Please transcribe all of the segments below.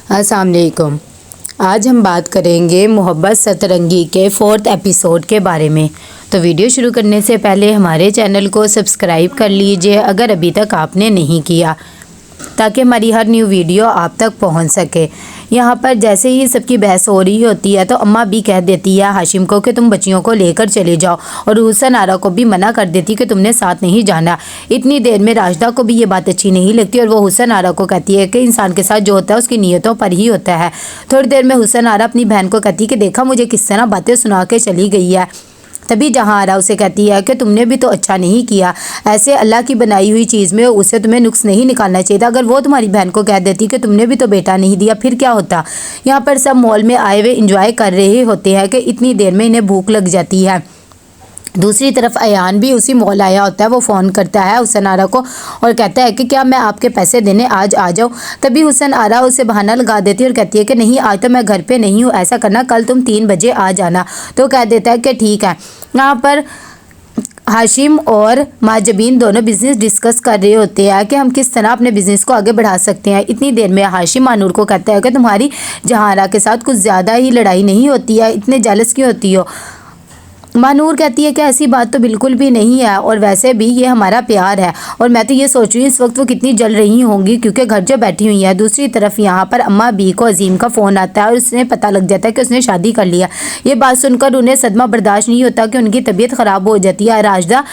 अस्सलाम वालेकुम। आज हम बात करेंगे मोहब्बत सतरंगी के 4th एपिसोड के बारे में। तो वीडियो शुरू करने से पहले हमारे चैनल को सब्सक्राइब कर लीजिए अगर अभी तक आपने नहीं किया, ताकि हमारी हर न्यू वीडियो आप तक पहुंच सके। यहाँ पर जैसे ही सबकी बहस हो रही होती है तो अम्मा भी कह देती है हाशिम को कि तुम बच्चियों को लेकर चले जाओ, और हुसन आरा को भी मना कर देती कि तुमने साथ नहीं जाना। इतनी देर में राशिदा को भी ये बात अच्छी नहीं लगती और वो हुसन आरा को कहती है कि इंसान के साथ जो होता है उसकी नीयतों पर ही होता है। थोड़ी देर में हुसन आरा अपनी बहन को कहती है कि देखा मुझे किस तरह बातें सुना के चली गई है। तभी जहाँ आरा उसे कहती है कि तुमने भी तो अच्छा नहीं किया, ऐसे अल्लाह की बनाई हुई चीज़ में उसे तुम्हें नुक्स नहीं निकालना चाहिए था। अगर वो तुम्हारी बहन को कह देती कि तुमने भी तो बेटा नहीं दिया फिर क्या होता। यहाँ पर सब मॉल में आए हुए इंजॉय कर रहे होते हैं कि इतनी देर में इन्हें भूख लग जाती है। दूसरी तरफ अयान भी उसी मॉल आया होता है। वो फ़ोन करता है हुसन आरा को और कहता है कि क्या मैं आपके पैसे देने आज आ जाऊँ। तभी हुसन आरा उसे बहाना लगा देती है और कहती है कि नहीं, आज तो मैं घर पे नहीं हूँ, ऐसा करना कल तुम 3 बजे आ जाना। तो कह देता है कि ठीक है। यहाँ पर हाशिम और माजबीन दोनों बिज़नेस डिस्कस कर रहे होते हैं कि हम किस तरह अपने बिज़नेस को आगे बढ़ा सकते हैं। इतनी देर में हाशिम मानूर को कहता है कि तुम्हारी जहारा के साथ कुछ ज़्यादा ही लड़ाई नहीं होती है, इतने जेलस क्यों होती हो। मानूर कहती है कि ऐसी बात तो बिल्कुल भी नहीं है, और वैसे भी ये हमारा प्यार है, और मैं तो ये सोच रही हूँ इस वक्त वो कितनी जल रही होंगी क्योंकि घर जो बैठी हुई है। दूसरी तरफ यहाँ पर अम्मा बी को अजीम का फ़ोन आता है और उसने पता लग जाता है कि उसने शादी कर लिया। ये बात सुनकर उन्हें सदमा बर्दाश्त नहीं होता कि उनकी तबीयत ख़राब हो जाती है। राशिदा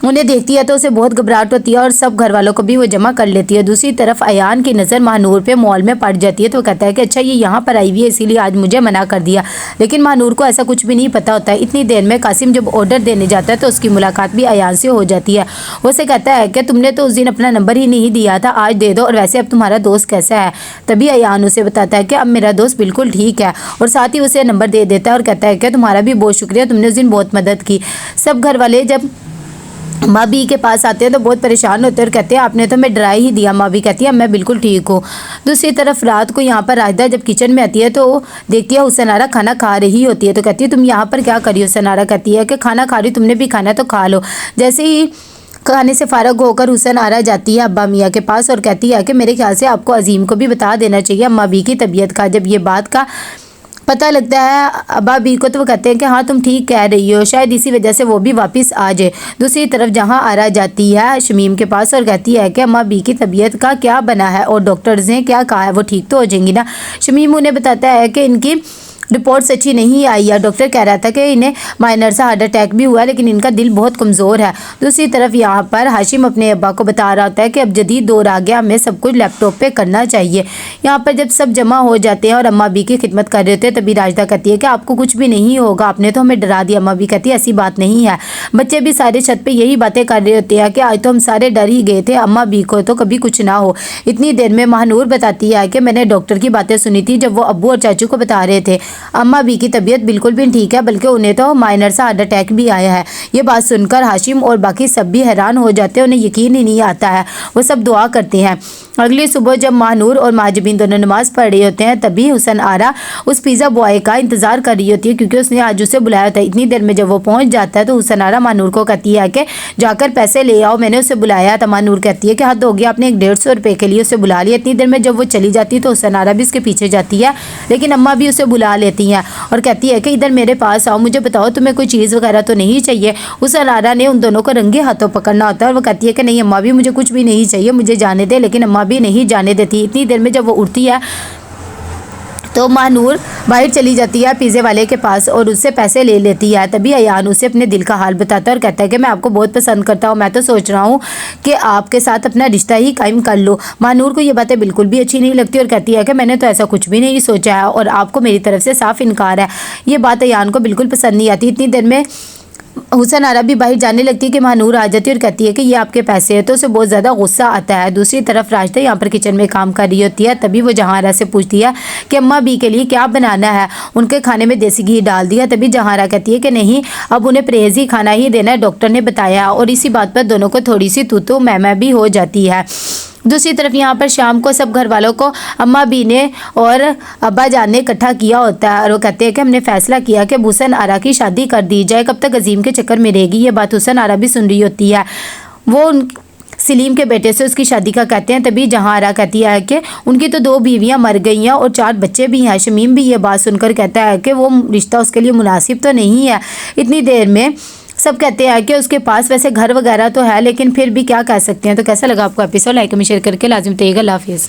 उन्हें देखती है तो उसे बहुत घबराहट होती है और सब घर वालों को भी वो जमा कर लेती है। दूसरी तरफ अयान की नज़र महानूर पे मॉल में पड़ जाती है तो कहता है कि अच्छा ये यहाँ पर आई हुई है इसीलिए आज मुझे मना कर दिया, लेकिन महानूर को ऐसा कुछ भी नहीं पता होता है। इतनी देर में कासिम जब ऑर्डर देने जाता है तो उसकी मुलाकात भी अयान से हो जाती है। वो उसे कहता है कि तुमने तो उस दिन अपना नंबर ही नहीं दिया था, आज दे दो, और वैसे अब तुम्हारा दोस्त कैसा है। तभी अयान उसे बताता है कि अब मेरा दोस्त बिल्कुल ठीक है, और साथ ही उसे नंबर दे देता है और कहता है कि तुम्हारा भी बहुत शुक्रिया, तुमने उस दिन बहुत मदद की। सब घर वाले जब माँ बी के पास आते हैं तो बहुत परेशान होते हैं और कहते हैं आपने तो मैं डरा ही दिया। माँ बी कहती है मैं बिल्कुल ठीक हूँ। दूसरी तरफ रात को यहाँ पर राशिदा जब किचन में आती है तो देखती है हुसन आरा खाना खा रही होती है तो कहती है तुम यहाँ पर क्या करी। हुसन आरा कहती है कि खाना खा रही, तुमने भी खाना तो खा लो। जैसे ही खाने से फारग होकर हुसन आरा जाती है अब्बा मियाँ के पास और कहती है कि मेरे ख्याल से आपको अजीम को भी बता देना चाहिए अम्मा बी की तबीयत का। जब ये बात का पता लगता है अब्बा बी को तो वो कहते हैं कि हाँ तुम ठीक कह रही हो, शायद इसी वजह से वो भी वापस आ जाए। दूसरी तरफ जहाँ आरा जाती है शमीम के पास और कहती है कि अम्मा बी की तबीयत का क्या बना है और डॉक्टर्स ने क्या कहा है, वो ठीक तो हो जाएंगी ना। शमीम उन्हें बताता है कि इनकी रिपोर्ट्स अच्छी नहीं आई है। डॉक्टर कह रहा था कि इन्हें माइनर सा हार्ट अटैक भी हुआ है, लेकिन इनका दिल बहुत कमज़ोर है। दूसरी तरफ यहाँ पर हाशिम अपने अब्बा को बता रहा होता है कि अब जदीद दौर आ गया, हमें सब कुछ लैपटॉप पे करना चाहिए। यहाँ पर जब सब जमा हो जाते हैं और अम्मा बी की खिदमत कर रहे होते हैं तभी राशिदा कहती है कि आपको कुछ भी नहीं होगा, आपने तो हमें डरा दिया। अम्मा बी कहती है ऐसी बात नहीं है। बच्चे भी सारे छत पर यही बातें कर रहे होते हैं कि आज तो हम सारे डर ही गए थे, अम्मा बी को तो कभी कुछ ना हो। इतनी देर में महानूर बताती है कि मैंने डॉक्टर की बातें सुनी थी जब वो अब्बू और चाचू को बता रहे थे अम्मा बी की तबीयत बिल्कुल भी ठीक है, बल्कि उन्हें तो माइनर सा हार्ट अटैक भी आया है। ये बात सुनकर हाशिम और बाकी सब भी हैरान हो जाते हैं, उन्हें यकीन ही नहीं आता है। वो सब दुआ करते हैं। अगली सुबह जब महानूर और माजबीन दोनों नमाज पढ़ रहे होते हैं तभी हुसन आरा उस पिज़्ज़ा बॉय का इंतज़ार कर रही होती है क्योंकि उसने आज उसे बुलाया था। इतनी देर में जब वो पहुंच जाता है तो हुसन आरा महानूर को कहती है कि जाकर पैसे ले आओ, मैंने उसे बुलाया था। महानूर कहती है कि हद हो गया, आपने 150 रुपये के लिए उसे बुला लिया। इतनी देर में जब वो चली जाती है तो हुसन आरा भी उसके पीछे जाती है, लेकिन अम्मा भी उसे बुला लेती हैं और कहती है कि इधर मेरे पास आओ, मुझे बताओ तुम्हें कोई चीज़ वगैरह तो नहीं चाहिए। हुसन आरा ने उन दोनों को रंगे हाथों पकड़ना होता है और वो कहती है कि नहीं अम्मा भी, मुझे कुछ भी नहीं चाहिए, मुझे जाने दे। लेकिन अम्मा भी नहीं जाने देती। इतनी देर में जब वो उठती है तो महानूर बाहर चली जाती है पिज़्ज़े वाले के पास और उससे पैसे ले लेती है। तभी अयान उसे अपने दिल का हाल बताता है और कहता है कि मैं आपको बहुत पसंद करता हूँ, मैं तो सोच रहा हूँ कि आपके साथ अपना रिश्ता ही कायम कर लो। महानूर को ये बातें बिल्कुल भी अच्छी नहीं लगती और कहती है कि मैंने तो ऐसा कुछ भी नहीं सोचा है और आपको मेरी तरफ से साफ इनकार है। ये बात अयान को बिल्कुल पसंद नहीं आती। इतनी देर में हुसन आरा भी बाहर जाने लगती है कि महानूर आ जाती है और कहती है कि ये आपके पैसे है, तो उसे बहुत ज़्यादा गुस्सा आता है। दूसरी तरफ राशिदा यहाँ पर किचन में काम कर रही होती है। तभी वो जहारा से पूछती है कि अम्मा बी के लिए क्या बनाना है, उनके खाने में देसी घी डाल दिया। तभी जहारा कहती है कि नहीं, अब उन्हें परहेज़ ही खाना ही देना है, डॉक्टर ने बताया। और इसी बात पर दोनों को थोड़ी सी तू तो मैं भी हो जाती है। दूसरी तरफ यहाँ पर शाम को सब घर वालों को अम्मा बी ने और अब्बा जान ने इकट्ठा किया होता है और वो कहते हैं कि हमने फैसला किया कि हुसन आरा की शादी कर दी जाए, कब तक अजीम के चक्कर में रहेगी। ये बात हुसन आरा भी सुन रही होती है। वो سلیم کے بیٹے سے اس کی شادی کا کہتے ہیں، تبھی جہاں آرا کہتی ہے کہ ان کی تو 2 بیویاں مر گئی ہیں اور 4 بچے بھی ہیں۔ شمیم بھی یہ بات سن کر کہتا ہے کہ وہ رشتہ اس کے لیے مناسب تو نہیں ہے۔ اتنی دیر میں سب کہتے ہیں کہ اس کے پاس ویسے گھر وغیرہ تو ہے، لیکن پھر بھی کیا کہہ سکتے ہیں۔ تو کیسا لگا آپ کو ایپیسوڈ؟ لائک میں شیئر کر کے لازم بتائیے گا۔ اللہ حافظ۔